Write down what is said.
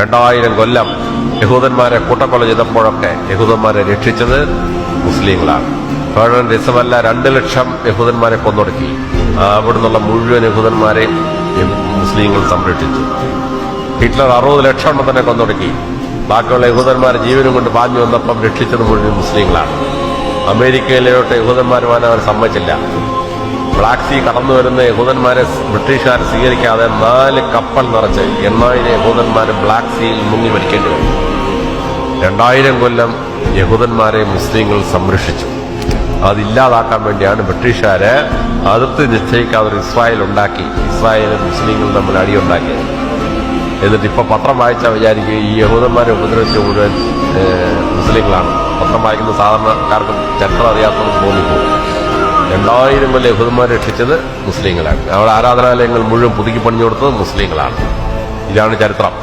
2000 കൊല്ലം യഹൂദന്മാരെ കൂട്ടക്കൊല ചെയ്തപ്പോഴൊക്കെ യഹൂദന്മാരെ രക്ഷിച്ചത് മുസ്ലിങ്ങളാണ്. ഫെഡറൽ റിസർവല്ല 2 ലക്ഷം യഹൂദന്മാരെ കൊന്നൊടുക്കി. അവിടുന്നുള്ള മുഴുവൻ യഹൂദന്മാരെയും മുസ്ലിങ്ങൾ സംരക്ഷിച്ചു. ഹിറ്റ്ലർ 60 ലക്ഷം എണ്ണം തന്നെ കൊന്നൊടുക്കി. ബാക്കിയുള്ള യഹൂദന്മാരെ ജീവനും കൊണ്ട് പാഞ്ഞു വന്നപ്പം രക്ഷിച്ചത് മുഴുവൻ മുസ്ലിങ്ങളാണ്. അമേരിക്കയിലോട്ട് യഹൂദന്മാർ പോകാൻ അവർ സമ്മതിച്ചില്ല. ബ്ലാക്ക് സീ കടന്നു വരുന്ന യഹൂദന്മാരെ ബ്രിട്ടീഷുകാർ സ്വീകരിക്കാതെ 4 കപ്പൽ നിറച്ച് 8000 യഹൂദന്മാരെ ബ്ലാക്ക് സീയിൽ മുങ്ങി മരിക്കേണ്ടി വന്നു. 2000 കൊല്ലം യഹൂദന്മാരെ മുസ്ലിങ്ങൾ സംരക്ഷിച്ചു. അതില്ലാതാക്കാൻ വേണ്ടിയാണ് ബ്രിട്ടീഷുകാര് അതിർത്തി നിശ്ചയിക്കാതെ ഒരു ഇസ്രായേൽ ഉണ്ടാക്കി. ഇസ്രായേലും മുസ്ലിങ്ങളും തമ്മിൽ അടിയുണ്ടാക്കിയത്. എന്നിട്ട് ഇപ്പൊ പത്രം വായിച്ചാൽ വിചാരിക്കുക ഈ യഹൂദന്മാരെ ഉപദ്രവിച്ച മുഴുവൻ മുസ്ലിങ്ങളാണ്. പത്രം വായിക്കുന്ന സാധാരണക്കാർക്കും ചരിത്രം അറിയാത്തവർക്ക് തോന്നിപ്പോകും. 2000 കൊല്ലം യഹൂദന്മാരെ രക്ഷിച്ചത് മുസ്ലിങ്ങളാണ്. അവിടെ ആരാധനാലയങ്ങൾ മുഴുവൻ പുതുക്കി പണിഞ്ഞു കൊടുത്തത് മുസ്ലിങ്ങളാണ്. ഇതാണ് ചരിത്രം.